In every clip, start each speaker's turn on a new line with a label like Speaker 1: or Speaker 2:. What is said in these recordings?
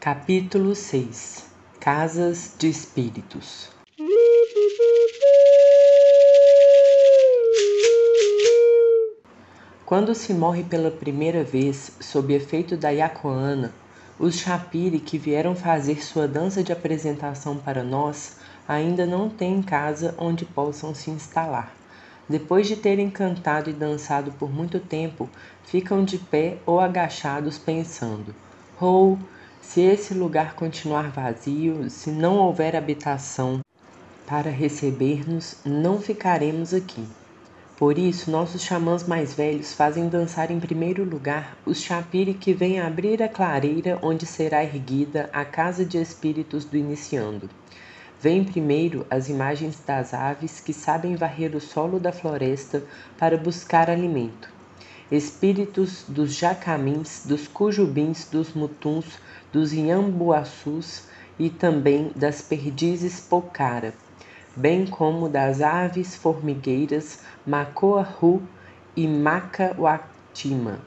Speaker 1: Capítulo 6 Casas de Espíritos. Quando se morre pela primeira vez, sob efeito da yacoana, os chapiri que vieram fazer sua dança de apresentação para nós ainda não têm casa onde possam se instalar. Depois de terem cantado e dançado por muito tempo, ficam de pé ou agachados pensando: se esse lugar continuar vazio, se não houver habitação para receber-nos, não ficaremos aqui. Por isso, nossos xamãs mais velhos fazem dançar em primeiro lugar os chapiri que vêm abrir a clareira onde será erguida a casa de espíritos do iniciando. Vêm primeiro as imagens das aves que sabem varrer o solo da floresta para buscar alimento. Espíritos dos jacamins, dos cujubins, dos mutuns, dos inhambuaçus e também das perdizes pocara, bem como das aves formigueiras macoarru e macauatima.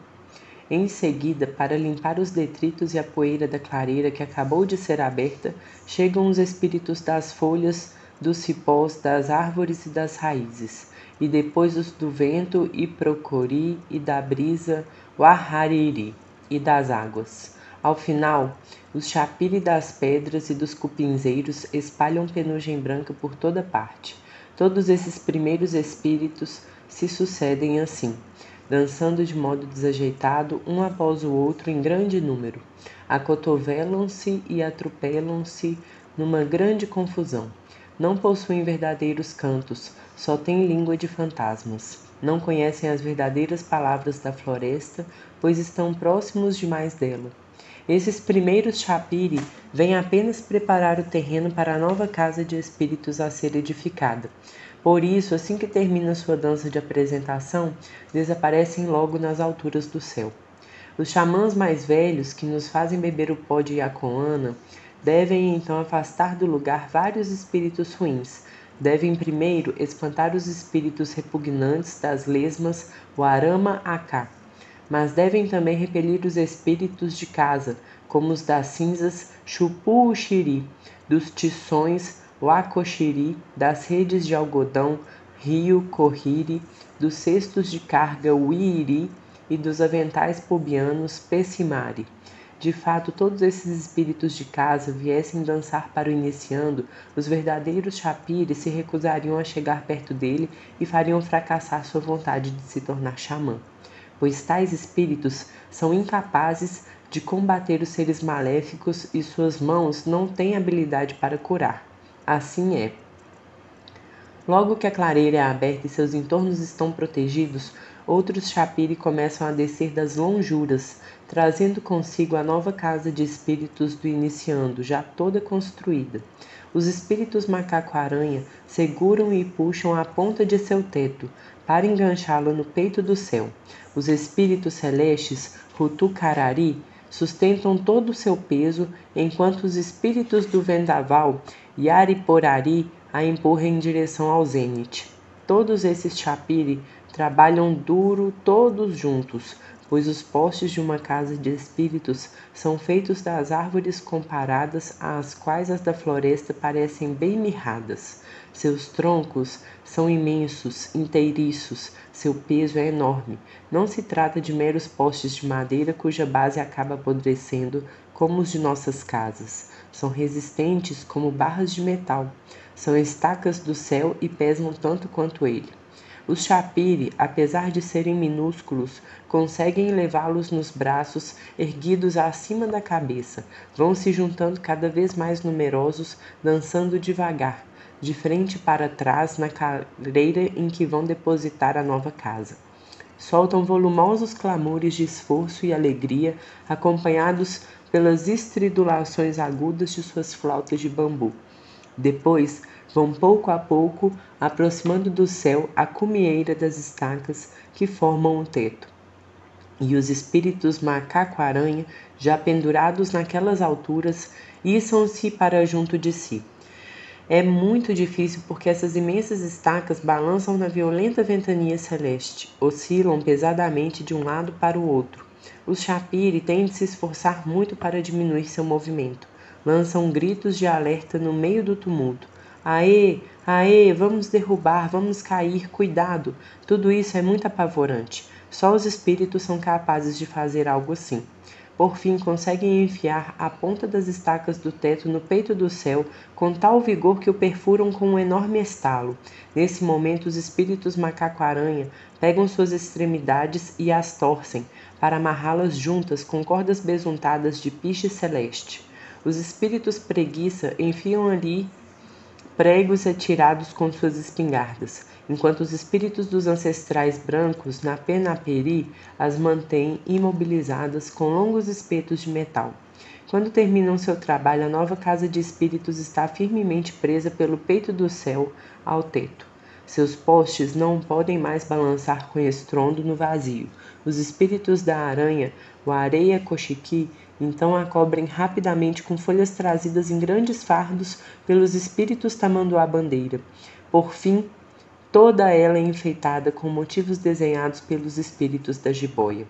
Speaker 1: Em seguida, para limpar os detritos e a poeira da clareira que acabou de ser aberta, chegam os espíritos das folhas, dos cipós, das árvores e das raízes, e depois os do vento e procori e da brisa, o arhariri, e das águas. Ao final, os chapiri das pedras e dos cupinzeiros espalham penugem branca por toda parte. Todos esses primeiros espíritos se sucedem assim, dançando de modo desajeitado um após o outro em grande número. Acotovelam-se e atropelam-se numa grande confusão. Não possuem verdadeiros cantos, só têm língua de fantasmas. Não conhecem as verdadeiras palavras da floresta, pois estão próximos demais dela. Esses primeiros chapiri vêm apenas preparar o terreno para a nova casa de espíritos a ser edificada. Por isso, assim que termina sua dança de apresentação, desaparecem logo nas alturas do céu. Os xamãs mais velhos, que nos fazem beber o pó de yacoana, devem então afastar do lugar vários espíritos ruins. Devem primeiro espantar os espíritos repugnantes das lesmas, o arama-acá. Mas devem também repelir os espíritos de casa, como os das cinzas chupu-uxiri, dos tições wacoxiri, das redes de algodão rio-corriri, dos cestos de carga uiri e dos aventais pubianos pessimari. De fato, todos esses espíritos de casa viessem dançar para o iniciando, os verdadeiros chapiri se recusariam a chegar perto dele e fariam fracassar sua vontade de se tornar xamã, pois tais espíritos são incapazes de combater os seres maléficos e suas mãos não têm habilidade para curar. Assim é. Logo que a clareira é aberta e seus entornos estão protegidos, outros chapiri começam a descer das lonjuras, trazendo consigo a nova casa de espíritos do iniciando, já toda construída. Os espíritos macaco-aranha seguram e puxam a ponta de seu teto, para enganchá-lo no peito do céu. Os espíritos celestes, Rutucarari, sustentam todo o seu peso, enquanto os espíritos do vendaval, Yariporari, a empurram em direção ao zênite. Todos esses chapiri trabalham duro todos juntos, pois os postes de uma casa de espíritos são feitos das árvores comparadas às quais as da floresta parecem bem mirradas. Seus troncos são imensos, inteiriços, seu peso é enorme. Não se trata de meros postes de madeira cuja base acaba apodrecendo, como os de nossas casas. São resistentes como barras de metal. São estacas do céu e pesam tanto quanto ele. Os chapiri, apesar de serem minúsculos, conseguem levá-los nos braços, erguidos acima da cabeça. Vão se juntando cada vez mais numerosos, dançando devagar, de frente para trás na clareira em que vão depositar a nova casa. Soltam volumosos clamores de esforço e alegria, acompanhados pelas estridulações agudas de suas flautas de bambu. Depois, vão pouco a pouco aproximando do céu a cumieira das estacas que formam o teto. E os espíritos macaco-aranha, já pendurados naquelas alturas, içam-se para junto de si. É muito difícil porque essas imensas estacas balançam na violenta ventania celeste, oscilam pesadamente de um lado para o outro. Os Chapiri têm de se esforçar muito para diminuir seu movimento. Lançam gritos de alerta no meio do tumulto. Aê, aê, vamos derrubar, vamos cair, cuidado! Tudo isso é muito apavorante. Só os espíritos são capazes de fazer algo assim. Por fim, conseguem enfiar a ponta das estacas do teto no peito do céu com tal vigor que o perfuram com um enorme estalo. Nesse momento, os espíritos macaco-aranha pegam suas extremidades e as torcem, para amarrá-las juntas com cordas besuntadas de piche celeste. Os espíritos preguiça enfiam ali pregos atirados com suas espingardas, enquanto os espíritos dos ancestrais brancos na penaperi as mantêm imobilizadas com longos espetos de metal. Quando terminam seu trabalho, a nova casa de espíritos está firmemente presa pelo peito do céu ao teto. Seus postes não podem mais balançar com estrondo no vazio. Os espíritos da aranha, o areia coxiqui, então a cobrem rapidamente com folhas trazidas em grandes fardos pelos espíritos tamanduá-bandeira. Por fim, toda ela é enfeitada com motivos desenhados pelos espíritos da jiboia.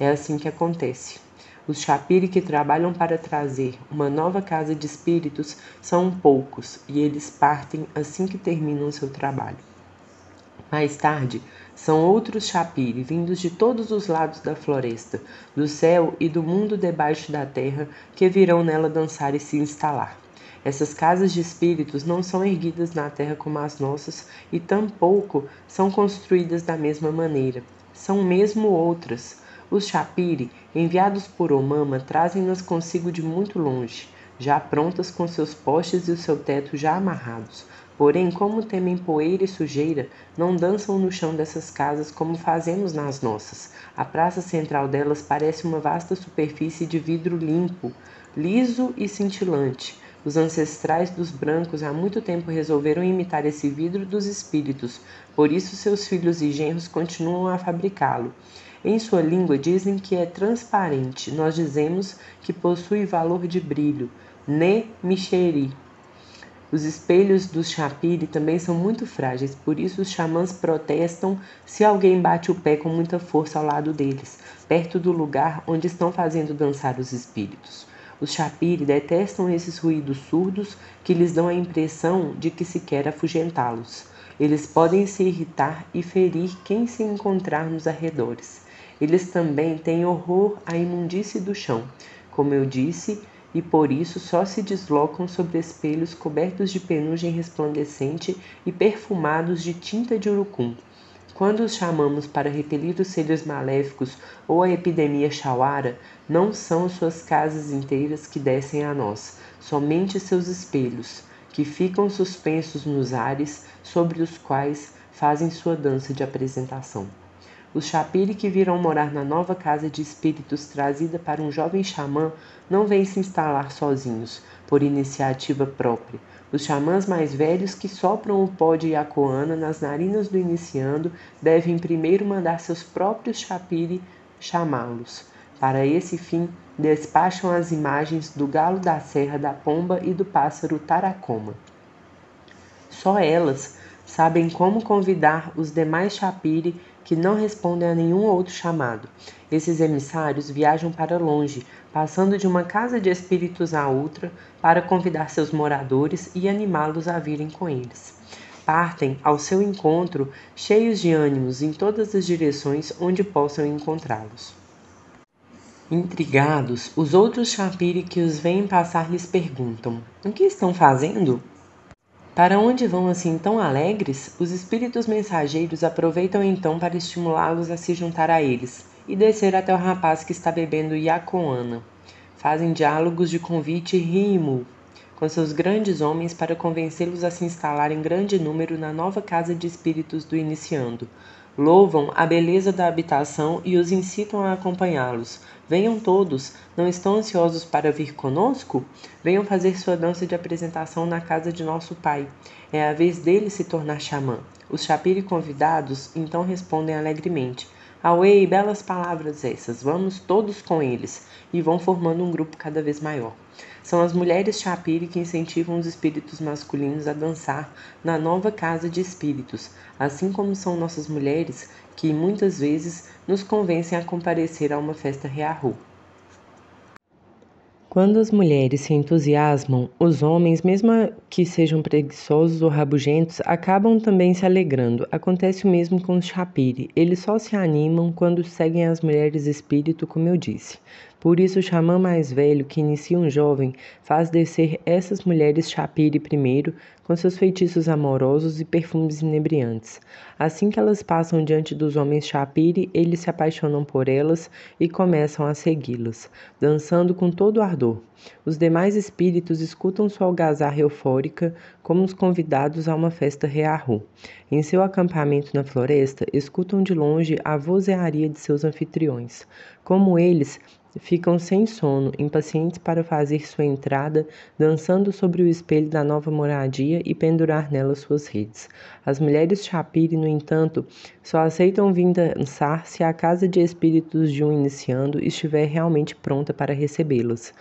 Speaker 1: É assim que acontece. Os Chapiri que trabalham para trazer uma nova casa de espíritos são poucos e eles partem assim que terminam seu trabalho. Mais tarde, são outros Chapiri, vindos de todos os lados da floresta, do céu e do mundo debaixo da terra, que virão nela dançar e se instalar. Essas casas de espíritos não são erguidas na terra como as nossas e tampouco são construídas da mesma maneira. São mesmo outras. Os Chapiri, enviados por Omama, trazem-nas consigo de muito longe, já prontas com seus postes e o seu teto já amarrados. Porém, como temem poeira e sujeira, não dançam no chão dessas casas como fazemos nas nossas. A praça central delas parece uma vasta superfície de vidro limpo, liso e cintilante. Os ancestrais dos brancos há muito tempo resolveram imitar esse vidro dos espíritos, por isso seus filhos e genros continuam a fabricá-lo. Em sua língua dizem que é transparente, nós dizemos que possui valor de brilho, ne micheri. Os espelhos dos Chapiri também são muito frágeis, por isso os xamãs protestam se alguém bate o pé com muita força ao lado deles, perto do lugar onde estão fazendo dançar os espíritos. Os Chapiri detestam esses ruídos surdos que lhes dão a impressão de que se quer afugentá-los. Eles podem se irritar e ferir quem se encontrar nos arredores. Eles também têm horror à imundície do chão, como eu disse, e por isso só se deslocam sobre espelhos cobertos de penugem resplandecente e perfumados de tinta de urucum. Quando os chamamos para repelir os seres maléficos ou a epidemia chauara, não são suas casas inteiras que descem a nós, somente seus espelhos, que ficam suspensos nos ares sobre os quais fazem sua dança de apresentação. Os Chapiri que virão morar na nova casa de espíritos trazida para um jovem xamã não vêm se instalar sozinhos, por iniciativa própria. Os xamãs mais velhos que sopram o pó de Yacoana nas narinas do iniciando devem primeiro mandar seus próprios Chapiri chamá-los. Para esse fim, despacham as imagens do galo da serra da pomba e do pássaro taracoma. Só elas sabem como convidar os demais Chapiri que não respondem a nenhum outro chamado. Esses emissários viajam para longe, passando de uma casa de espíritos a outra, para convidar seus moradores e animá-los a virem com eles. Partem ao seu encontro, cheios de ânimos em todas as direções onde possam encontrá-los. Intrigados, os outros Chapiri que os veem passar lhes perguntam: o que estão fazendo? Para onde vão assim tão alegres? Os espíritos mensageiros aproveitam então para estimulá-los a se juntar a eles e descer até o rapaz que está bebendo Yacoana. Fazem diálogos de convite e rímo com seus grandes homens para convencê-los a se instalar em grande número na nova casa de espíritos do iniciando. Louvam a beleza da habitação e os incitam a acompanhá-los. Venham todos, não estão ansiosos para vir conosco? Venham fazer sua dança de apresentação na casa de nosso pai. É a vez dele se tornar xamã. Os Chapiri convidados então respondem alegremente: Auê, belas palavras essas, vamos todos com eles, e vão formando um grupo cada vez maior. São as mulheres Chapiri que incentivam os espíritos masculinos a dançar na nova casa de espíritos, assim como são nossas mulheres que muitas vezes nos convencem a comparecer a uma festa rearru. Quando as mulheres se entusiasmam, os homens, mesmo que sejam preguiçosos ou rabugentos, acabam também se alegrando. Acontece o mesmo com os Chapiri. Eles só se animam quando seguem as mulheres espírito, como eu disse. Por isso, o xamã mais velho, que inicia um jovem, faz descer essas mulheres Chapiri primeiro, com seus feitiços amorosos e perfumes inebriantes. Assim que elas passam diante dos homens Chapiri, eles se apaixonam por elas e começam a segui-las, dançando com todo o ardor. Os demais espíritos escutam sua algazarra eufórica como os convidados a uma festa rearru. Em seu acampamento na floresta, escutam de longe a vozearia de seus anfitriões. Como eles, ficam sem sono, impacientes para fazer sua entrada, dançando sobre o espelho da nova moradia e pendurar nela suas redes. As mulheres Chapiri, no entanto, só aceitam vir dançar se a casa de espíritos de um iniciando estiver realmente pronta para recebê-las.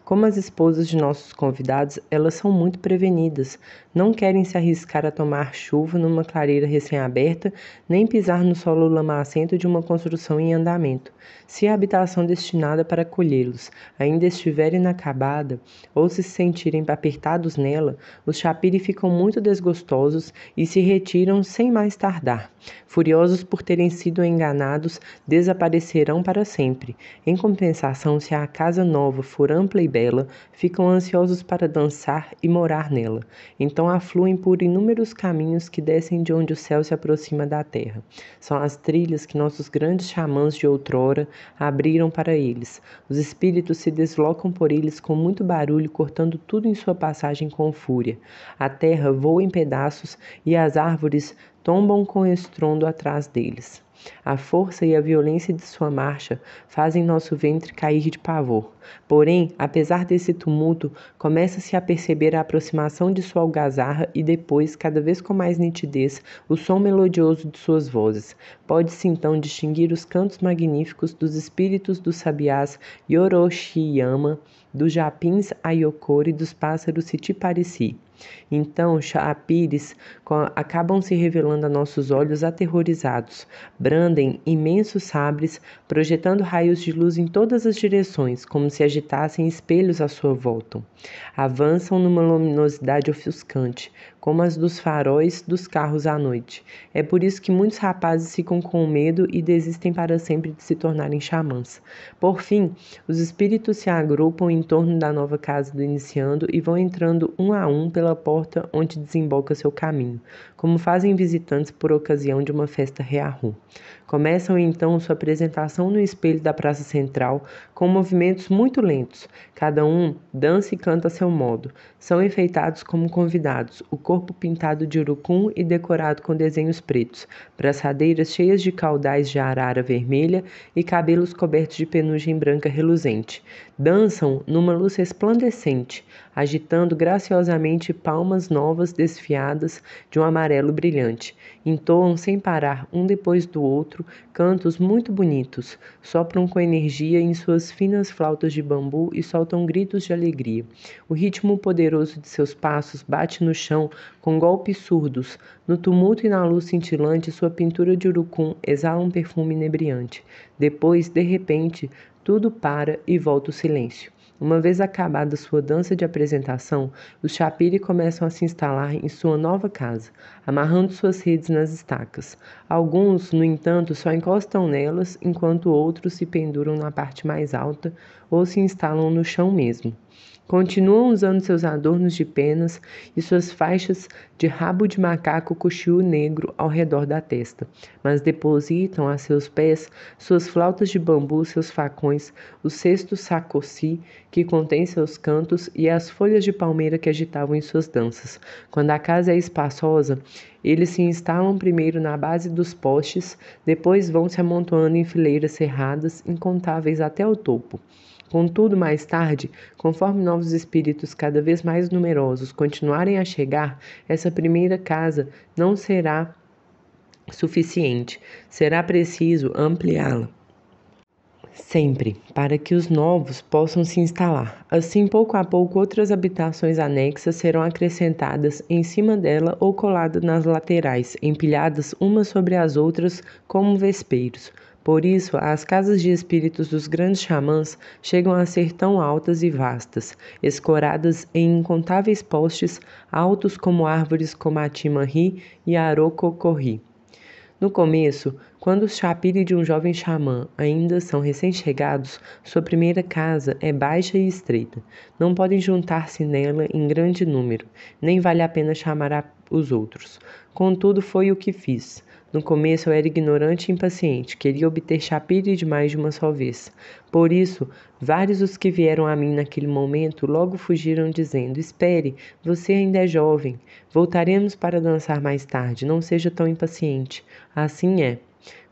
Speaker 1: Como as esposas de nossos convidados, elas são muito prevenidas. Não querem se arriscar a tomar chuva numa clareira recém-aberta, nem pisar no solo lamacento de uma construção em andamento. Se a habitação destinada para acolhê-los ainda estiver inacabada, ou se sentirem apertados nela, os Chapiri ficam muito desgostosos e se retiram sem mais tardar. Furiosos por terem sido enganados, desaparecerão para sempre. Em compensação, se a casa nova for ampla e bela, ficam ansiosos para dançar e morar nela. Então afluem por inúmeros caminhos que descem de onde o céu se aproxima da terra. São as trilhas que nossos grandes xamãs de outrora abriram para eles. Os espíritos se deslocam por eles com muito barulho, cortando tudo em sua passagem com fúria. A terra voa em pedaços e as árvores tombam com estrondo atrás deles. A força e a violência de sua marcha fazem nosso ventre cair de pavor. Porém, apesar desse tumulto, começa-se a perceber a aproximação de sua algazarra e depois, cada vez com mais nitidez, o som melodioso de suas vozes. Pode-se então distinguir os cantos magníficos dos espíritos dos sabiás Yoroshiyama, dos japins Ayokori e dos pássaros Sitiparici. Então, Chapires acabam se revelando a nossos olhos aterrorizados. Brandem imensos sabres, projetando raios de luz em todas as direções, como se agitassem espelhos à sua volta. Avançam numa luminosidade ofuscante, como as dos faróis dos carros à noite. É por isso que muitos rapazes ficam com medo e desistem para sempre de se tornarem xamãs. Por fim, os espíritos se agrupam em torno da nova casa do iniciando e vão entrando um a um pela porta onde desemboca seu caminho, como fazem visitantes por ocasião de uma festa rearru. Começam então sua apresentação no espelho da praça central, com movimentos muito lentos. Cada um dança e canta a seu modo. São enfeitados como convidados, o corpo pintado de urucum e decorado com desenhos pretos, braçadeiras cheias de caudais de arara vermelha e cabelos cobertos de penugem branca reluzente. Dançam numa luz resplandecente, agitando graciosamente palmas novas desfiadas de um amarelo brilhante. Entoam sem parar, um depois do outro, cantos muito bonitos, sopram com energia em suas finas flautas de bambu e soltam gritos de alegria. O ritmo poderoso de seus passos bate no chão com golpes surdos. No tumulto e na luz cintilante, sua pintura de urucum exala um perfume inebriante. Depois, de repente, tudo para e volta o silêncio. Uma vez acabada sua dança de apresentação, os Chapiri começam a se instalar em sua nova casa, amarrando suas redes nas estacas. Alguns, no entanto, só encostam nelas, enquanto outros se penduram na parte mais alta ou se instalam no chão mesmo. Continuam usando seus adornos de penas e suas faixas de rabo de macaco coxiu negro ao redor da testa, mas depositam a seus pés suas flautas de bambu, seus facões, o cesto sacoci que contém seus cantos e as folhas de palmeira que agitavam em suas danças. Quando a casa é espaçosa, eles se instalam primeiro na base dos postes, depois vão se amontoando em fileiras cerradas, incontáveis até o topo. Contudo, mais tarde, conforme novos espíritos cada vez mais numerosos continuarem a chegar, essa primeira casa não será suficiente. Será preciso ampliá-la sempre, para que os novos possam se instalar. Assim, pouco a pouco, outras habitações anexas serão acrescentadas em cima dela ou coladas nas laterais, empilhadas umas sobre as outras como vespeiros. Por isso, as casas de espíritos dos grandes xamãs chegam a ser tão altas e vastas, escoradas em incontáveis postes, altos como árvores como a Timanri e a Arococorri. No começo, quando os chapiri de um jovem xamã ainda são recém-chegados, sua primeira casa é baixa e estreita. Não podem juntar-se nela em grande número, nem vale a pena chamar os outros. Contudo, foi o que fiz. No começo eu era ignorante e impaciente, queria obter chapiri de mais de uma só vez. Por isso, vários dos que vieram a mim naquele momento logo fugiram dizendo: Espere, você ainda é jovem. Voltaremos para dançar mais tarde, não seja tão impaciente. Assim é.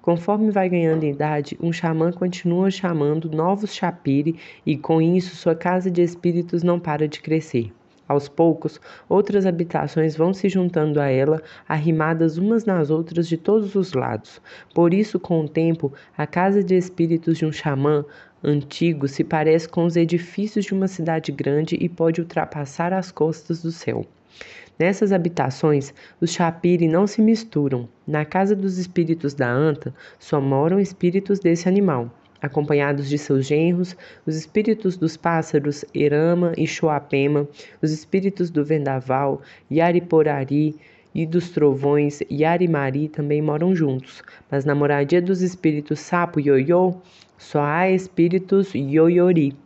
Speaker 1: Conforme vai ganhando idade, um xamã continua chamando novos chapiri e com isso sua casa de espíritos não para de crescer. Aos poucos, outras habitações vão se juntando a ela, arrimadas umas nas outras de todos os lados. Por isso, com o tempo, a casa de espíritos de um xamã antigo se parece com os edifícios de uma cidade grande e pode ultrapassar as costas do céu. Nessas habitações, os chapiri não se misturam. Na casa dos espíritos da anta, só moram espíritos desse animal, acompanhados de seus genros, os espíritos dos pássaros, Erama e Choapema, os espíritos do vendaval, Yariporari, e dos trovões, Yarimari também moram juntos, mas na moradia dos espíritos Sapo e Ioiô, só há espíritos Ioiori.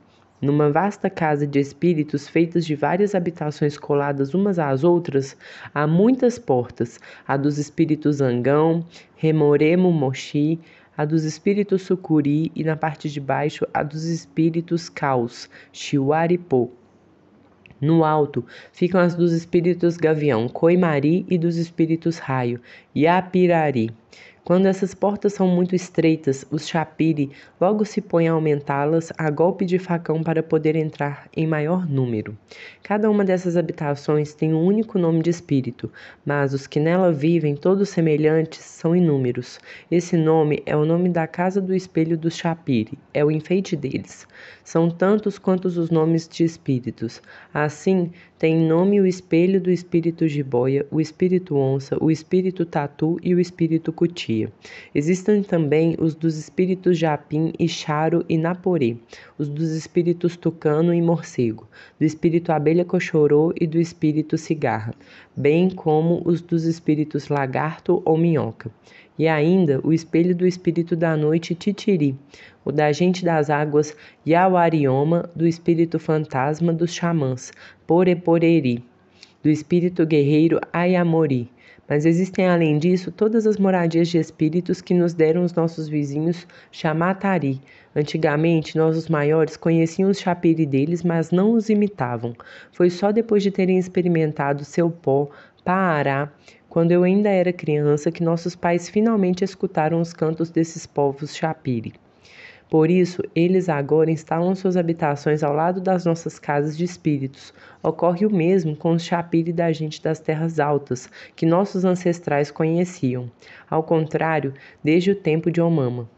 Speaker 1: Numa vasta casa de espíritos feitas de várias habitações coladas umas às outras, há muitas portas, a dos espíritos Zangão, Remoremo Moshi, a dos espíritos Sucuri e na parte de baixo a dos espíritos Caos, Chihuaripô. No alto ficam as dos espíritos Gavião, Coimari e dos espíritos Raio, Yapirari. Quando essas portas são muito estreitas, os chapiri logo se põem a aumentá-las a golpe de facão para poder entrar em maior número. Cada uma dessas habitações tem um único nome de espírito, mas os que nela vivem, todos semelhantes, são inúmeros. Esse nome é o nome da casa do espelho dos chapiri, é o enfeite deles. São tantos quantos os nomes de espíritos. Assim, tem nome o espelho do espírito jiboia, o espírito onça, o espírito tatu e o espírito cutia. Existem também os dos espíritos japim, Ixaro e naporê, os dos espíritos tucano e morcego, do espírito abelha cochorô e do espírito cigarra, bem como os dos espíritos lagarto ou minhoca. E ainda o espelho do espírito da noite titiri, o da gente das águas Yauarioma, do espírito fantasma dos xamãs Poreporeri, do espírito guerreiro Ayamori. Mas existem além disso todas as moradias de espíritos que nos deram os nossos vizinhos Chamatari. Antigamente, nós os maiores conheciam os chapiri deles, mas não os imitavam. Foi só depois de terem experimentado seu pó, Paará, quando eu ainda era criança, que nossos pais finalmente escutaram os cantos desses povos chapiri. Por isso, eles agora instalam suas habitações ao lado das nossas casas de espíritos. Ocorre o mesmo com os chapiri da gente das terras altas, que nossos ancestrais conheciam. Ao contrário, desde o tempo de Omama.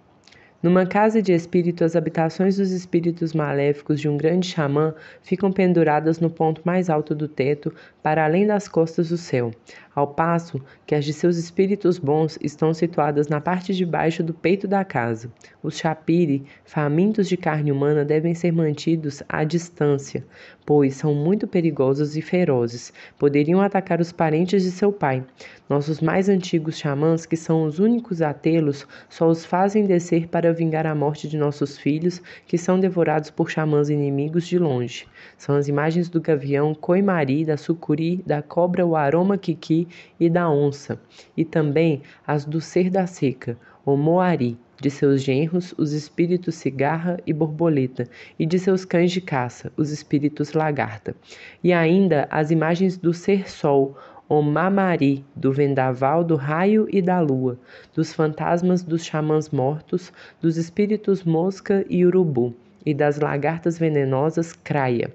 Speaker 1: Numa casa de espírito, as habitações dos espíritos maléficos de um grande xamã ficam penduradas no ponto mais alto do teto, para além das costas do céu, ao passo que as de seus espíritos bons estão situadas na parte de baixo do peito da casa. Os chapiri, famintos de carne humana, devem ser mantidos à distância, pois são muito perigosos e ferozes. Poderiam atacar os parentes de seu pai. Nossos mais antigos xamãs, que são os únicos a tê-los, só os fazem descer para vingar a morte de nossos filhos, que são devorados por xamãs inimigos de longe. São as imagens do gavião Coimari, da sucuri, da cobra Waroma Kiki e da onça, e também as do ser da seca, o Moari, de seus genros, os espíritos cigarra e borboleta, e de seus cães de caça, os espíritos lagarta. E ainda as imagens do ser sol, o Mamari, do vendaval, do raio e da lua, dos fantasmas dos xamãs mortos, dos espíritos mosca e urubu, e das lagartas venenosas Kraia.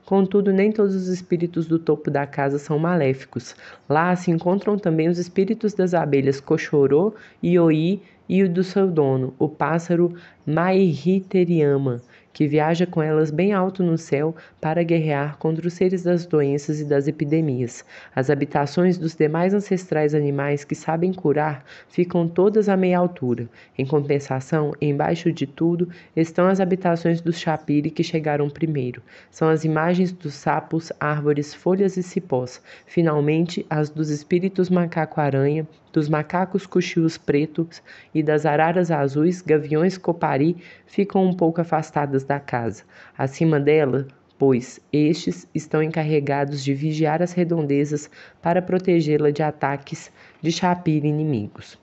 Speaker 1: Contudo, nem todos os espíritos do topo da casa são maléficos. Lá se encontram também os espíritos das abelhas Cochorô, Ioí e o do seu dono, o pássaro Mairiteriama, que viaja com elas bem alto no céu para guerrear contra os seres das doenças e das epidemias. As habitações dos demais ancestrais animais que sabem curar ficam todas a meia altura. Em compensação, embaixo de tudo, estão as habitações dos Chapiri que chegaram primeiro. São as imagens dos sapos, árvores, folhas e cipós. Finalmente, as dos espíritos macaco-aranha, dos macacos cuxios pretos e das araras azuis, gaviões copari, ficam um pouco afastadas da casa. Acima dela, pois estes estão encarregados de vigiar as redondezas para protegê-la de ataques de chapiri inimigos.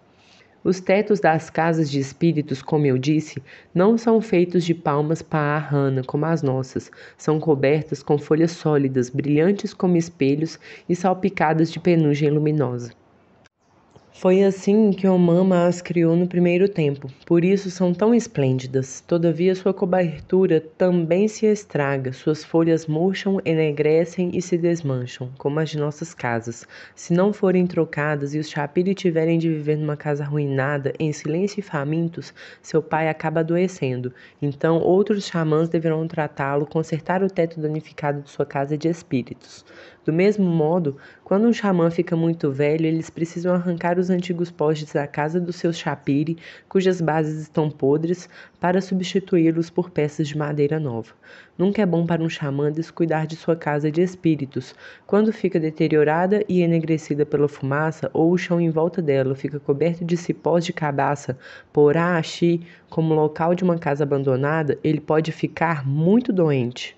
Speaker 1: Os tetos das casas de espíritos, como eu disse, não são feitos de palmas paa-rana como as nossas. São cobertas com folhas sólidas, brilhantes como espelhos e salpicadas de penugem luminosa. Foi assim que Omama as criou no primeiro tempo, por isso são tão esplêndidas. Todavia sua cobertura também se estraga, suas folhas murcham, enegrecem e se desmancham, como as de nossas casas. Se não forem trocadas e os Chapiri tiverem de viver numa casa arruinada, em silêncio e famintos, seu pai acaba adoecendo. Então outros xamãs deverão tratá-lo, consertar o teto danificado de sua casa de espíritos. Do mesmo modo, quando um xamã fica muito velho, eles precisam arrancar os antigos postes da casa dos seus chapiri, cujas bases estão podres, para substituí-los por peças de madeira nova. Nunca é bom para um xamã descuidar de sua casa de espíritos. Quando fica deteriorada e enegrecida pela fumaça, ou o chão em volta dela fica coberto de cipós de cabaça, porá axi, como local de uma casa abandonada, ele pode ficar muito doente.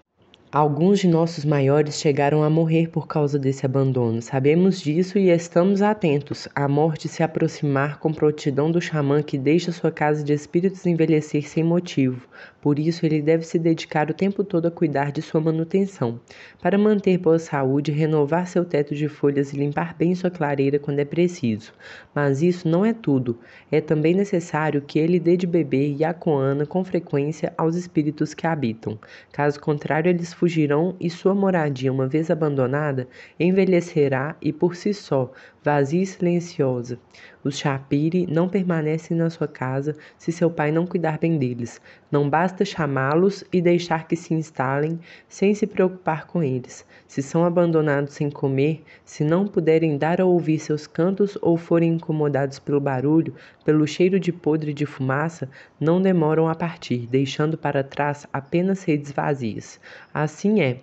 Speaker 1: Alguns de nossos maiores chegaram a morrer por causa desse abandono. Sabemos disso e estamos atentos à morte se aproximar com prontidão do xamã que deixa sua casa de espíritos envelhecer sem motivo. Por isso, ele deve se dedicar o tempo todo a cuidar de sua manutenção. Para manter boa saúde, renovar seu teto de folhas e limpar bem sua clareira quando é preciso. Mas isso não é tudo. É também necessário que ele dê de beber yacoana com frequência aos espíritos que habitam. Caso contrário, eles fugirão e sua moradia, uma vez abandonada, envelhecerá e por si só, vazia e silenciosa. Os Chapiri não permanecem na sua casa se seu pai não cuidar bem deles. Não basta chamá-los e deixar que se instalem sem se preocupar com eles. Se são abandonados sem comer, se não puderem dar a ouvir seus cantos ou forem incomodados pelo barulho, pelo cheiro de podre e de fumaça, não demoram a partir, deixando para trás apenas redes vazias. Assim é.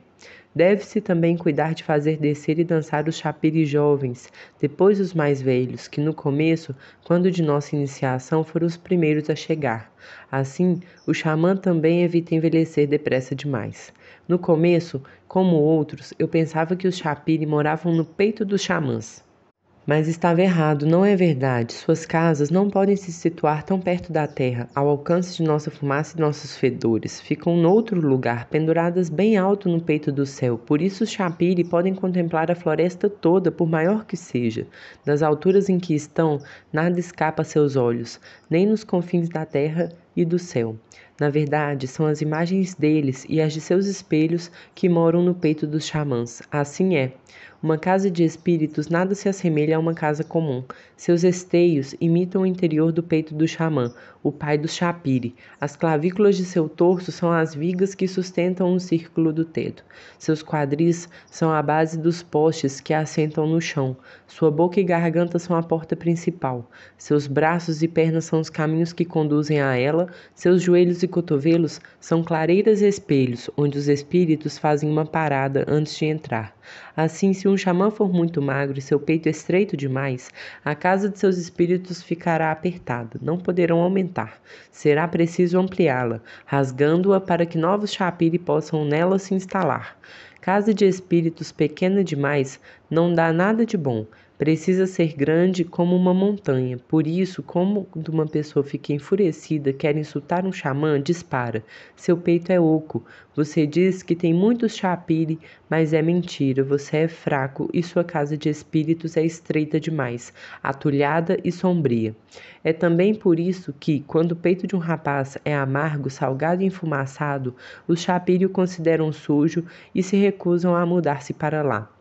Speaker 1: Deve-se também cuidar de fazer descer e dançar os chapiri jovens, depois os mais velhos, que no começo, quando de nossa iniciação, foram os primeiros a chegar. Assim, o xamã também evita envelhecer depressa demais. No começo, como outros, eu pensava que os chapiri moravam no peito dos xamãs. Mas estava errado, não é verdade. Suas casas não podem se situar tão perto da terra, ao alcance de nossa fumaça e nossos fedores. Ficam noutro lugar, penduradas bem alto no peito do céu. Por isso os Chapiri podem contemplar a floresta toda, por maior que seja. Das alturas em que estão, nada escapa a seus olhos, nem nos confins da terra e do céu. Na verdade, são as imagens deles e as de seus espelhos que moram no peito dos xamãs. Assim é. Uma casa de espíritos nada se assemelha a uma casa comum. Seus esteios imitam o interior do peito do xamã, o pai dos Chapiri. As clavículas de seu torso são as vigas que sustentam o círculo do teto. Seus quadris são a base dos postes que assentam no chão. Sua boca e garganta são a porta principal. Seus braços e pernas são os caminhos que conduzem a ela. Seus joelhos e cotovelos são clareiras e espelhos, onde os espíritos fazem uma parada antes de entrar. Assim, se um xamã for muito magro e seu peito estreito demais, a casa de seus espíritos ficará apertada, não poderão aumentar. Será preciso ampliá-la, rasgando-a para que novos chapiri possam nela se instalar. Casa de espíritos pequena demais não dá nada de bom. Precisa ser grande como uma montanha. Por isso, quando uma pessoa fica enfurecida, quer insultar um xamã, dispara. Seu peito é oco. Você diz que tem muitos chapiri, mas é mentira. Você é fraco e sua casa de espíritos é estreita demais, atulhada e sombria. É também por isso que, quando o peito de um rapaz é amargo, salgado e enfumaçado, os chapiri o consideram sujo e se recusam a mudar-se para lá.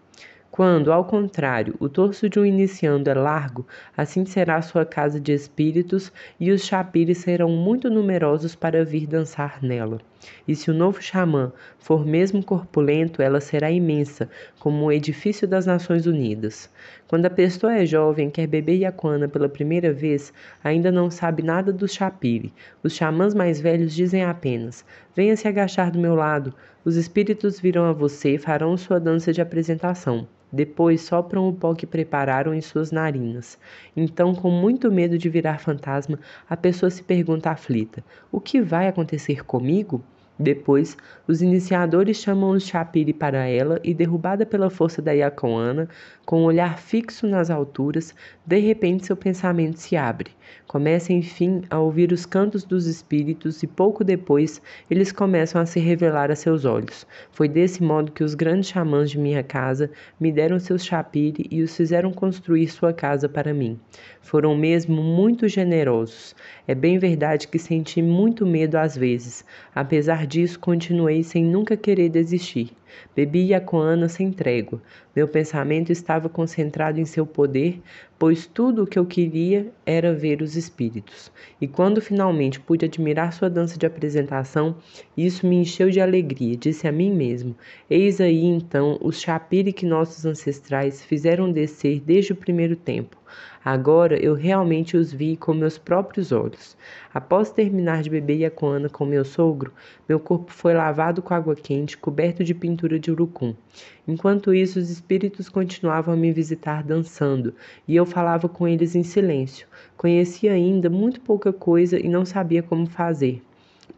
Speaker 1: Quando, ao contrário, o torso de um iniciando é largo, assim será a sua casa de espíritos, e os chapires serão muito numerosos para vir dançar nela. E se o novo xamã for mesmo corpulento, ela será imensa, como o edifício das Nações Unidas. Quando a pessoa é jovem, quer beber Yacuana pela primeira vez, ainda não sabe nada do chapire. Os xamãs mais velhos dizem apenas: venha se agachar do meu lado. Os espíritos virão a você e farão sua dança de apresentação. Depois sopram o pó que prepararam em suas narinas. Então, com muito medo de virar fantasma, a pessoa se pergunta aflita: o que vai acontecer comigo? Depois, os iniciadores chamam o chapiri para ela e, derrubada pela força da Yacoana, com o olhar fixo nas alturas, de repente seu pensamento se abre. Começa, enfim, a ouvir os cantos dos espíritos e, pouco depois, eles começam a se revelar a seus olhos. Foi desse modo que os grandes xamãs de minha casa me deram seus chapiri e os fizeram construir sua casa para mim. Foram mesmo muito generosos. É bem verdade que senti muito medo às vezes. Apesar disso, continuei sem nunca querer desistir. Bebi Yacuana sem trégua. Meu pensamento estava concentrado em seu poder, pois tudo o que eu queria era ver os espíritos. E quando finalmente pude admirar sua dança de apresentação, isso me encheu de alegria. Disse a mim mesmo: eis aí então os chapiri que nossos ancestrais fizeram descer desde o primeiro tempo. Agora eu realmente os vi com meus próprios olhos. Após terminar de beber Yacuana com meu sogro, meu corpo foi lavado com água quente, coberto de pintura de urucum. Enquanto isso, os espíritos continuavam a me visitar dançando, e eu falava com eles em silêncio. Conhecia ainda muito pouca coisa e não sabia como fazer.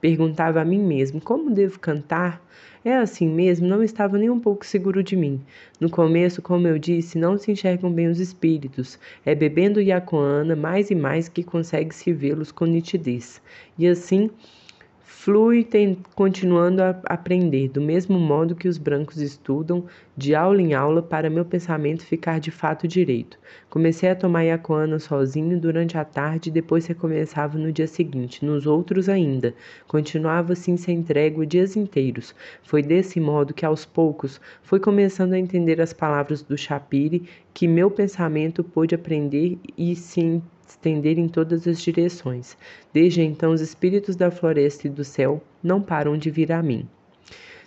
Speaker 1: Perguntava a mim mesmo: como devo cantar? É assim mesmo? Não estava nem um pouco seguro de mim. No começo, como eu disse, não se enxergam bem os espíritos. É bebendo Yacuana mais e mais que consegue-se vê-los com nitidez. E assim flui continuando a aprender, do mesmo modo que os brancos estudam, de aula em aula, para meu pensamento ficar de fato direito. Comecei a tomar Yacuana sozinho durante a tarde e depois recomeçava no dia seguinte, nos outros ainda. Continuava assim sem trégua dias inteiros. Foi desse modo que aos poucos fui começando a entender as palavras do chapiri, que meu pensamento pôde aprender e se estender em todas as direções. Desde então, os espíritos da floresta e do céu não param de vir a mim.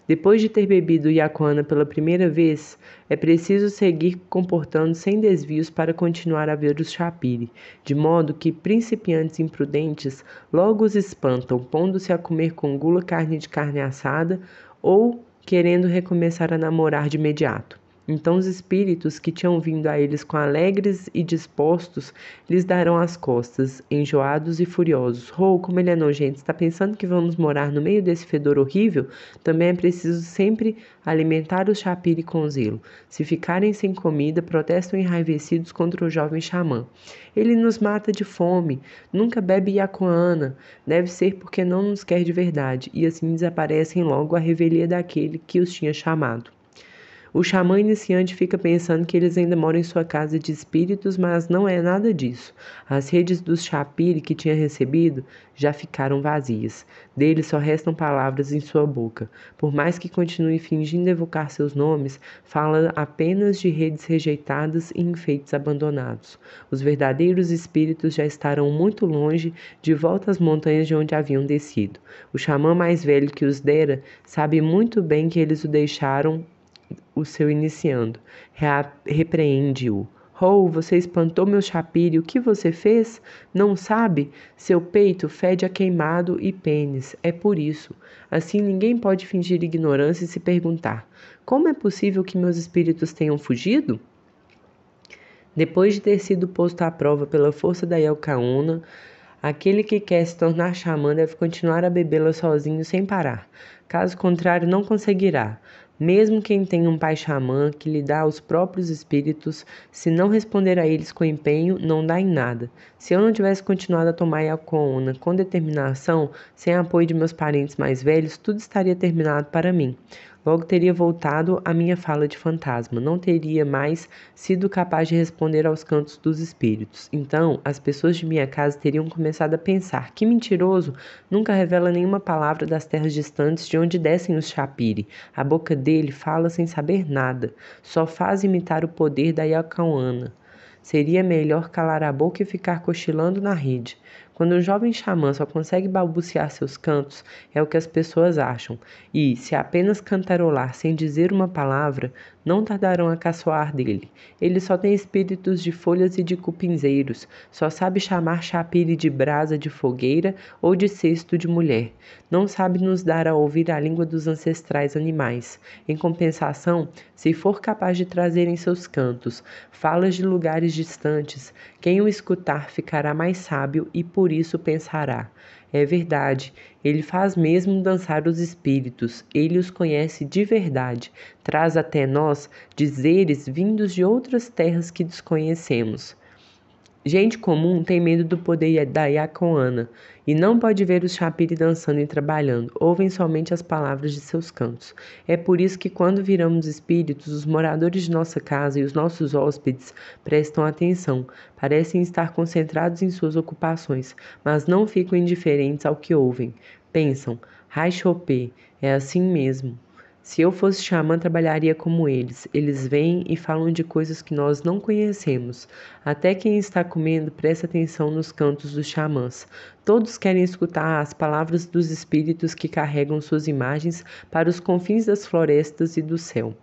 Speaker 1: Depois de ter bebido Yacuana pela primeira vez, é preciso seguir comportando sem desvios para continuar a ver os chapiri, de modo que principiantes imprudentes logo os espantam, pondo-se a comer com gula carne de carne assada ou querendo recomeçar a namorar de imediato. Então os espíritos que tinham vindo a eles com alegres e dispostos lhes darão as costas, enjoados e furiosos. Oh, como ele é nojento! Está pensando que vamos morar no meio desse fedor horrível? Também é preciso sempre alimentar os chapiri com zelo. Se ficarem sem comida, protestam enraivecidos contra o jovem xamã. Ele nos mata de fome, nunca bebe Yacuana, deve ser porque não nos quer de verdade, e assim desaparecem logo à revelia daquele que os tinha chamado. O xamã iniciante fica pensando que eles ainda moram em sua casa de espíritos, mas não é nada disso. As redes dos chapiri que tinha recebido já ficaram vazias. Deles só restam palavras em sua boca. Por mais que continue fingindo evocar seus nomes, fala apenas de redes rejeitadas e enfeites abandonados. Os verdadeiros espíritos já estarão muito longe, de volta às montanhas de onde haviam descido. O xamã mais velho que os dera sabe muito bem que eles o deixaram o seu iniciando. Repreende-o. Oh, você espantou meu chapiri, o que você fez? Não sabe? Seu peito fede a queimado e pênis, é por isso. Assim ninguém pode fingir ignorância e se perguntar: como é possível que meus espíritos tenham fugido? Depois de ter sido posto à prova pela força da Yacuana, aquele que quer se tornar xamã deve continuar a bebê-la sozinho sem parar. Caso contrário, não conseguirá. Mesmo quem tem um pai xamã que lhe dá os próprios espíritos, se não responder a eles com empenho, não dá em nada. Se eu não tivesse continuado a tomar Yakuona com determinação, sem apoio de meus parentes mais velhos, tudo estaria terminado para mim. Logo teria voltado à minha fala de fantasma, não teria mais sido capaz de responder aos cantos dos espíritos. Então, as pessoas de minha casa teriam começado a pensar: que mentiroso! Nunca revela nenhuma palavra das terras distantes de onde descem os Chapiri. A boca dele fala sem saber nada, só faz imitar o poder da Yakuana. Seria melhor calar a boca e ficar cochilando na rede. Quando um jovem xamã só consegue balbuciar seus cantos, é o que as pessoas acham, e, se apenas cantarolar sem dizer uma palavra, não tardarão a caçoar dele. Ele só tem espíritos de folhas e de cupinzeiros, só sabe chamar chapire de brasa de fogueira ou de cesto de mulher. Não sabe nos dar a ouvir a língua dos ancestrais animais. Em compensação, se for capaz de trazer em seus cantos falas de lugares distantes, quem o escutar ficará mais sábio e por isso pensará: é verdade, ele faz mesmo dançar os espíritos, ele os conhece de verdade, traz até nós dizeres vindos de outras terras que desconhecemos. Gente comum tem medo do poder da Yakuana e não pode ver os Chapiri dançando e trabalhando, ouvem somente as palavras de seus cantos. É por isso que quando viramos espíritos, os moradores de nossa casa e os nossos hóspedes prestam atenção, parecem estar concentrados em suas ocupações, mas não ficam indiferentes ao que ouvem. Pensam: Raixopê, é assim mesmo. Se eu fosse xamã, trabalharia como eles. Eles vêm e falam de coisas que nós não conhecemos. Até quem está comendo presta atenção nos cantos dos xamãs. Todos querem escutar as palavras dos espíritos que carregam suas imagens para os confins das florestas e do céu,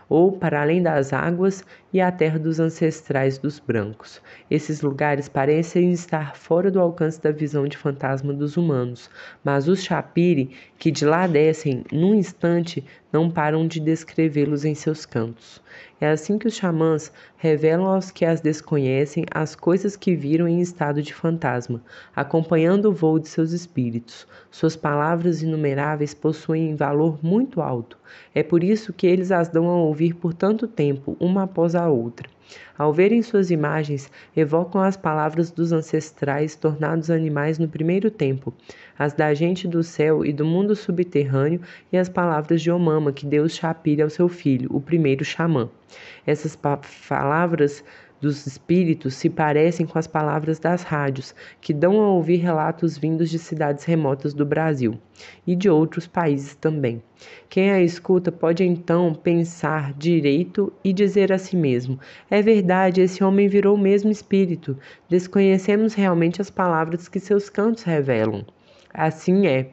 Speaker 1: ou para além das águas e a terra dos ancestrais dos brancos. Esses lugares parecem estar fora do alcance da visão de fantasma dos humanos, mas os Chapiri, que de lá descem num instante, não param de descrevê-los em seus cantos. É assim que os xamãs revelam aos que as desconhecem as coisas que viram em estado de fantasma, acompanhando o voo de seus espíritos. Suas palavras inumeráveis possuem valor muito alto. É por isso que eles as dão a ouvir por tanto tempo, uma após a outra. Ao verem suas imagens, evocam as palavras dos ancestrais tornados animais no primeiro tempo, as da gente do céu e do mundo subterrâneo e as palavras de Omama que deu os Chapiri ao seu filho, o primeiro xamã. Essas palavras dos espíritos se parecem com as palavras das rádios, que dão a ouvir relatos vindos de cidades remotas do Brasil e de outros países também. Quem a escuta pode então pensar direito e dizer a si mesmo: é verdade, esse homem virou o mesmo espírito. Desconhecemos realmente as palavras que seus cantos revelam. Assim é.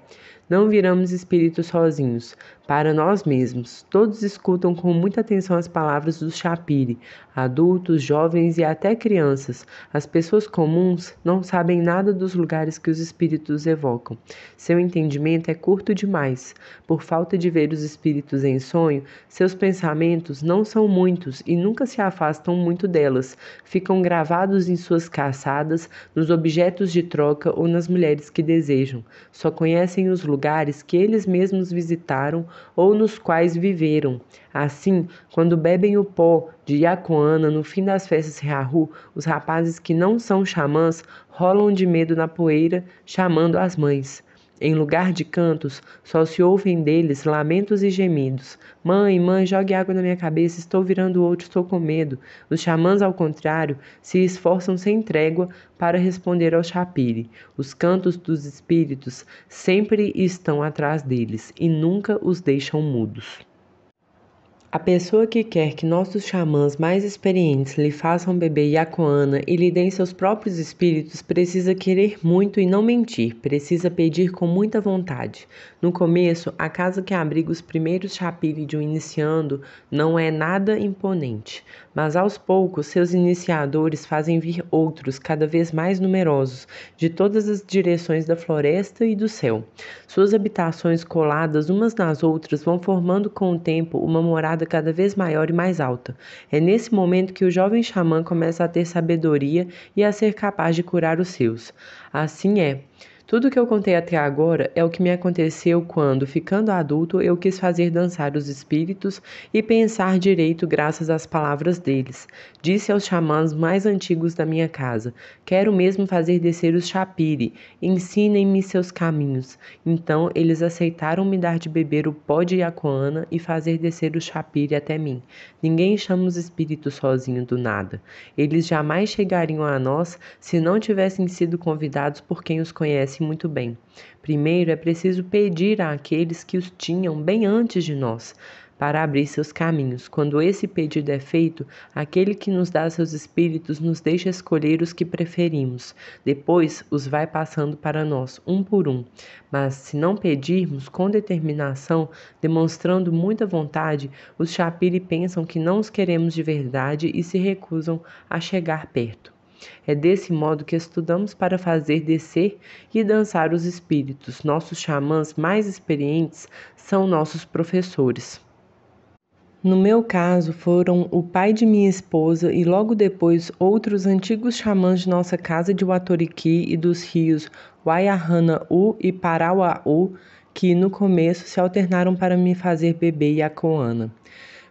Speaker 1: Não viramos espíritos sozinhos, para nós mesmos. Todos escutam com muita atenção as palavras dos Chapiri, adultos, jovens e até crianças. As pessoas comuns não sabem nada dos lugares que os espíritos evocam. Seu entendimento é curto demais. Por falta de ver os espíritos em sonho, seus pensamentos não são muitos e nunca se afastam muito delas. Ficam gravados em suas caçadas, nos objetos de troca ou nas mulheres que desejam. Só conhecem os lugares que eles mesmos visitaram ou nos quais viveram. Assim, quando bebem o pó de Yakuana no fim das festas Reahu, os rapazes que não são xamãs rolam de medo na poeira, chamando as mães. Em lugar de cantos, só se ouvem deles lamentos e gemidos. Mãe, mãe, jogue água na minha cabeça, estou virando outro, estou com medo. Os xamãs, ao contrário, se esforçam sem trégua para responder ao Chapiri. Os cantos dos espíritos sempre estão atrás deles e nunca os deixam mudos. A pessoa que quer que nossos xamãs mais experientes lhe façam beber Yakuana e lhe deem seus próprios espíritos precisa querer muito e não mentir, precisa pedir com muita vontade. No começo, a casa que abriga os primeiros Chapiri de um iniciando não é nada imponente, mas aos poucos seus iniciadores fazem vir outros cada vez mais numerosos, de todas as direções da floresta e do céu. Suas habitações coladas umas nas outras vão formando com o tempo uma morada cada vez maior e mais alta. É nesse momento que o jovem xamã começa a ter sabedoria e a ser capaz de curar os seus. Assim é. Tudo que eu contei até agora é o que me aconteceu quando, ficando adulto, eu quis fazer dançar os espíritos e pensar direito graças às palavras deles. Disse aos xamãs mais antigos da minha casa: quero mesmo fazer descer os Chapiri, ensinem-me seus caminhos. Então eles aceitaram me dar de beber o pó de Yacoana e fazer descer o Chapiri até mim. Ninguém chama os espíritos sozinho do nada. Eles jamais chegariam a nós se não tivessem sido convidados por quem os conhece muito bem. Primeiro é preciso pedir àqueles que os tinham bem antes de nós, para abrir seus caminhos. Quando esse pedido é feito, aquele que nos dá seus espíritos nos deixa escolher os que preferimos. Depois os vai passando para nós, um por um. Mas se não pedirmos com determinação, demonstrando muita vontade, os Chapiri pensam que não os queremos de verdade e se recusam a chegar perto. É desse modo que estudamos para fazer descer e dançar os espíritos. Nossos xamãs mais experientes são nossos professores. No meu caso, foram o pai de minha esposa e logo depois outros antigos xamãs de nossa casa de Watoriki e dos rios Waiahana-u e Parauá-u, que no começo se alternaram para me fazer beber Yacoana.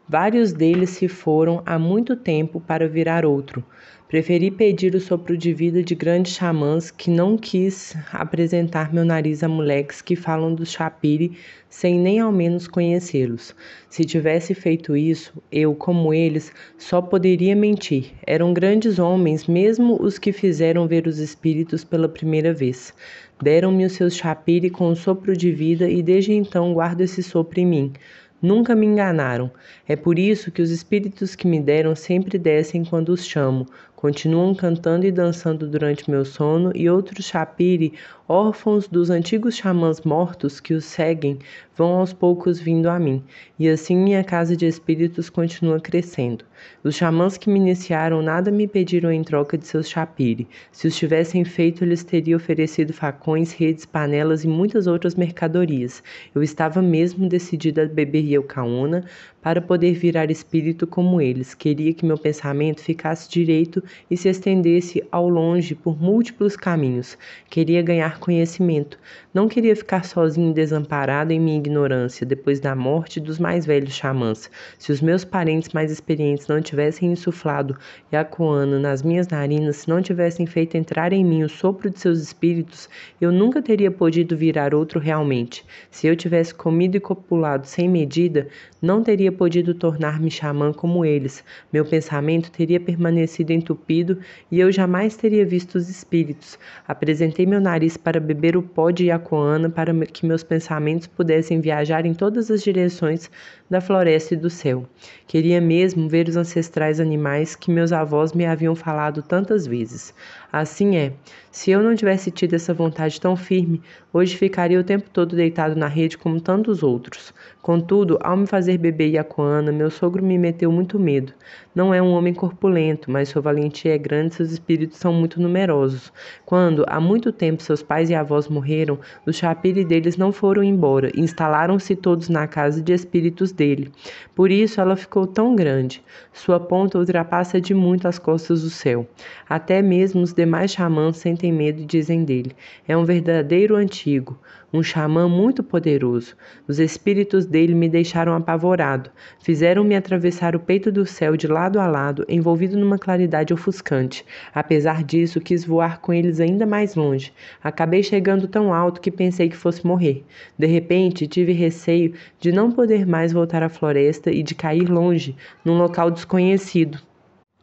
Speaker 1: Vários deles se foram há muito tempo para virar outro. Preferi pedir o sopro de vida de grandes xamãs que não quis apresentar meu nariz a moleques que falam do Chapiri sem nem ao menos conhecê-los. Se tivesse feito isso, eu, como eles, só poderia mentir. Eram grandes homens, mesmo os que fizeram ver os espíritos pela primeira vez. Deram-me os seus Chapiri com o sopro de vida e desde então guardo esse sopro em mim. Nunca me enganaram. É por isso que os espíritos que me deram sempre descem quando os chamo, continuam cantando e dançando durante meu sono, e outros Chapiri, órfãos dos antigos xamãs mortos que os seguem, vão aos poucos vindo a mim, e assim minha casa de espíritos continua crescendo. Os xamãs que me iniciaram nada me pediram em troca de seus Chapiri. Se os tivessem feito, eles teriam oferecido facões, redes, panelas e muitas outras mercadorias. Eu estava mesmo decidida a beber Yacoana para poder virar espírito como eles. Queria que meu pensamento ficasse direito e se estendesse ao longe por múltiplos caminhos. Queria ganhar conhecimento. Não queria ficar sozinho e desamparado em minha ignorância depois da morte dos mais velhos xamãs. Se os meus parentes mais experientes não tivessem insuflado Yacoana nas minhas narinas, se não tivessem feito entrar em mim o sopro de seus espíritos, eu nunca teria podido virar outro realmente. Se eu tivesse comido e copulado sem medida, não teria podido tornar-me xamã como eles. Meu pensamento teria permanecido entupido e eu jamais teria visto os espíritos. Apresentei meu nariz para beber o pó de Yacoana para que meus pensamentos pudessem viajar em todas as direções da floresta e do céu. Queria mesmo ver os ancestrais animais que meus avós me haviam falado tantas vezes. Assim é, se eu não tivesse tido essa vontade tão firme, hoje ficaria o tempo todo deitado na rede como tantos outros. Contudo, ao me fazer beber Yacoana, meu sogro me meteu muito medo. Não é um homem corpulento, mas sua valentia é grande e seus espíritos são muito numerosos. Quando, há muito tempo, seus pais e avós morreram, os Chapiri deles não foram embora, instalaram-se todos na casa de espíritos dele. Por isso ela ficou tão grande. Sua ponta ultrapassa de muito as costas do céu. Até mesmo os demais xamãs sentem medo e dizem dele: é um verdadeiro antigo, um xamã muito poderoso. Os espíritos dele me deixaram apavorado. Fizeram-me atravessar o peito do céu de lado a lado, envolvido numa claridade ofuscante. Apesar disso, quis voar com eles ainda mais longe. Acabei chegando tão alto que pensei que fosse morrer. De repente, tive receio de não poder mais voltar à floresta e de cair longe, num local desconhecido.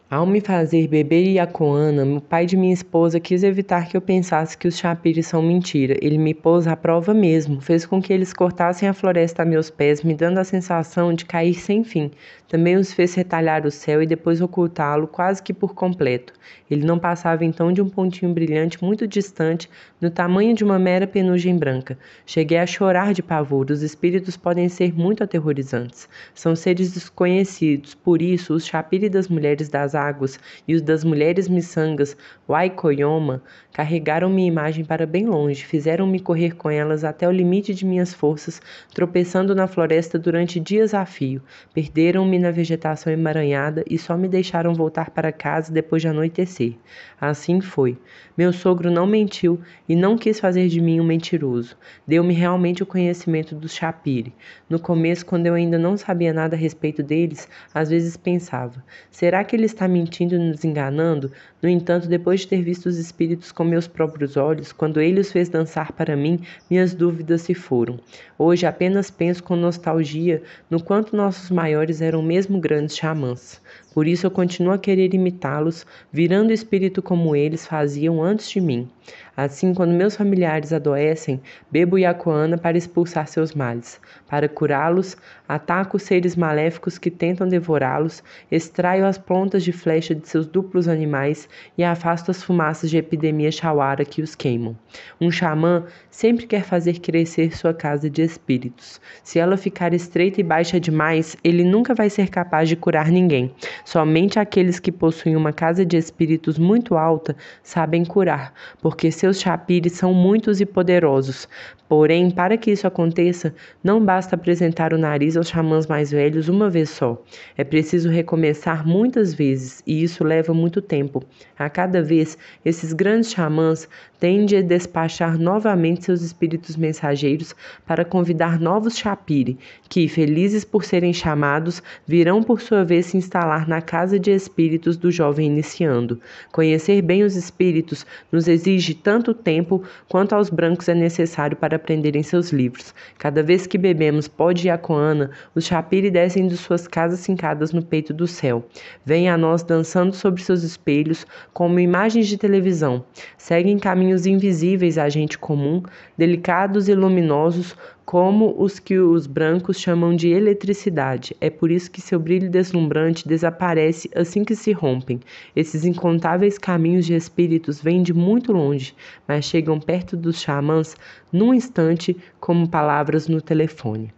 Speaker 1: Ao me fazer beber Yacoana, o pai de minha esposa quis evitar que eu pensasse que os Chapiri são mentira. Ele me pôs à prova mesmo, fez com que eles cortassem a floresta a meus pés, me dando a sensação de cair sem fim. Também os fez retalhar o céu e depois ocultá-lo quase que por completo. Ele não passava então de um pontinho brilhante muito distante, no tamanho de uma mera penugem branca. Cheguei a chorar de pavor. Os espíritos podem ser muito aterrorizantes. São seres desconhecidos, por isso os Chapiri das mulheres das águas, e os das mulheres miçangas, Waikoyoma, carregaram minha imagem para bem longe, fizeram-me correr com elas até o limite de minhas forças, tropeçando na floresta durante dias a fio. Perderam-me na vegetação emaranhada e só me deixaram voltar para casa depois de anoitecer. Assim foi. Meu sogro não mentiu e não quis fazer de mim um mentiroso. Deu-me realmente o conhecimento dos Chapire. No começo, quando eu ainda não sabia nada a respeito deles, às vezes pensava: será que ele está mentindo e nos enganando? No entanto, depois de ter visto os espíritos com meus próprios olhos, quando ele os fez dançar para mim, minhas dúvidas se foram. Hoje apenas penso com nostalgia no quanto nossos maiores eram mesmo grandes xamãs. Por isso eu continuo a querer imitá-los, virando espírito como eles faziam antes de mim. Assim, quando meus familiares adoecem, bebo Yacuana para expulsar seus males. Para curá-los, ataco os seres maléficos que tentam devorá-los, extraio as pontas de flecha de seus duplos animais e afasto as fumaças de epidemia chauara que os queimam. Um xamã sempre quer fazer crescer sua casa de espíritos. Se ela ficar estreita e baixa demais, ele nunca vai ser capaz de curar ninguém. Somente aqueles que possuem uma casa de espíritos muito alta sabem curar, porque seus chapires são muitos e poderosos. Porém, para que isso aconteça, não basta apresentar o nariz aos xamãs mais velhos uma vez só. É preciso recomeçar muitas vezes, e isso leva muito tempo. A cada vez, esses grandes xamãs tendem a despachar novamente seus espíritos mensageiros para convidar novos chapire, que, felizes por serem chamados, virão por sua vez se instalar na casa de espíritos do jovem iniciando. Conhecer bem os espíritos nos exige tanto tempo quanto aos brancos é necessário para aprenderem seus livros. Cada vez que bebemos pó de Yacuana, os chapire descem de suas casas fincadas no peito do céu. Vêm a nós dançando sobre seus espelhos como imagens de televisão. Seguem caminhos invisíveis à gente comum, delicados e luminosos, como os que os brancos chamam de eletricidade. É por isso que seu brilho deslumbrante desaparece assim que se rompem. Esses incontáveis caminhos de espíritos vêm de muito longe, mas chegam perto dos xamãs num instante, como palavras no telefone.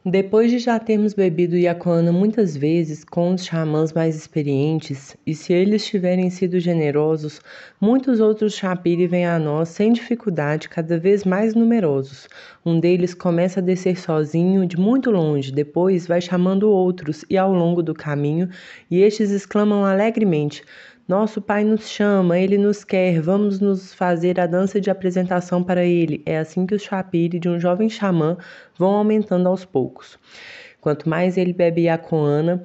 Speaker 1: Depois de já termos bebido Yacuana muitas vezes com os xamãs mais experientes, e se eles tiverem sido generosos, muitos outros chapire vêm a nós sem dificuldade, cada vez mais numerosos. Um deles começa a descer sozinho de muito longe, depois vai chamando outros, e ao longo do caminho, e estes exclamam alegremente: nosso pai nos chama, ele nos quer, vamos nos fazer a dança de apresentação para ele. É assim que os chapire de um jovem xamã vão aumentando aos poucos. Quanto mais ele bebe Yacuana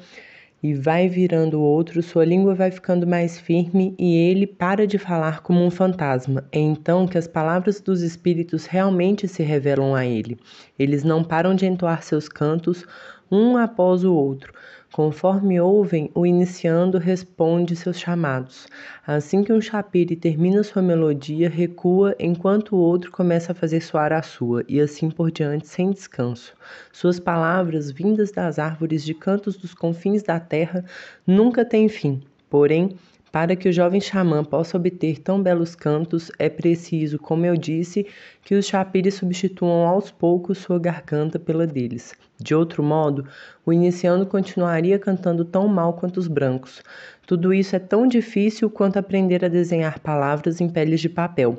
Speaker 1: e vai virando outro, sua língua vai ficando mais firme e ele para de falar como um fantasma. É então que as palavras dos espíritos realmente se revelam a ele. Eles não param de entoar seus cantos, um após o outro. Conforme ouvem, o iniciando responde seus chamados. Assim que um chapire termina sua melodia, recua enquanto o outro começa a fazer soar a sua, e assim por diante sem descanso. Suas palavras, vindas das árvores de cantos dos confins da terra, nunca têm fim. Porém, para que o jovem xamã possa obter tão belos cantos, é preciso, como eu disse, que os chapires substituam aos poucos sua garganta pela deles. De outro modo, o iniciando continuaria cantando tão mal quanto os brancos. Tudo isso é tão difícil quanto aprender a desenhar palavras em peles de papel.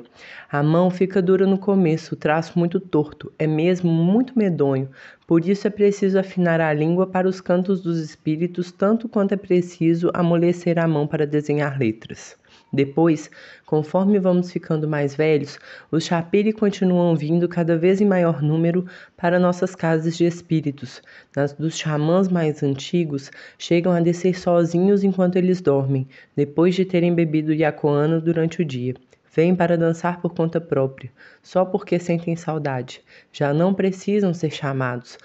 Speaker 1: A mão fica dura no começo, o traço muito torto, é mesmo muito medonho. Por isso é preciso afinar a língua para os cantos dos espíritos, tanto quanto é preciso amolecer a mão para desenhar letras. Depois, conforme vamos ficando mais velhos, os chapire continuam vindo cada vez em maior número para nossas casas de espíritos. Nas dos xamãs mais antigos, chegam a descer sozinhos enquanto eles dormem, depois de terem bebido Yacuana durante o dia. Vêm para dançar por conta própria, só porque sentem saudade. Já não precisam ser chamados,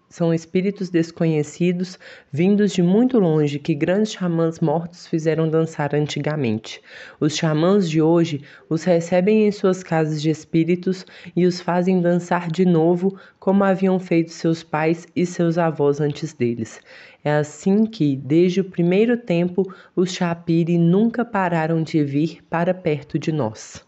Speaker 1: são espíritos desconhecidos, vindos de muito longe, que grandes xamãs mortos fizeram dançar antigamente. Os xamãs de hoje os recebem em suas casas de espíritos e os fazem dançar de novo, como haviam feito seus pais e seus avós antes deles. É assim que, desde o primeiro tempo, os chapire nunca pararam de vir para perto de nós.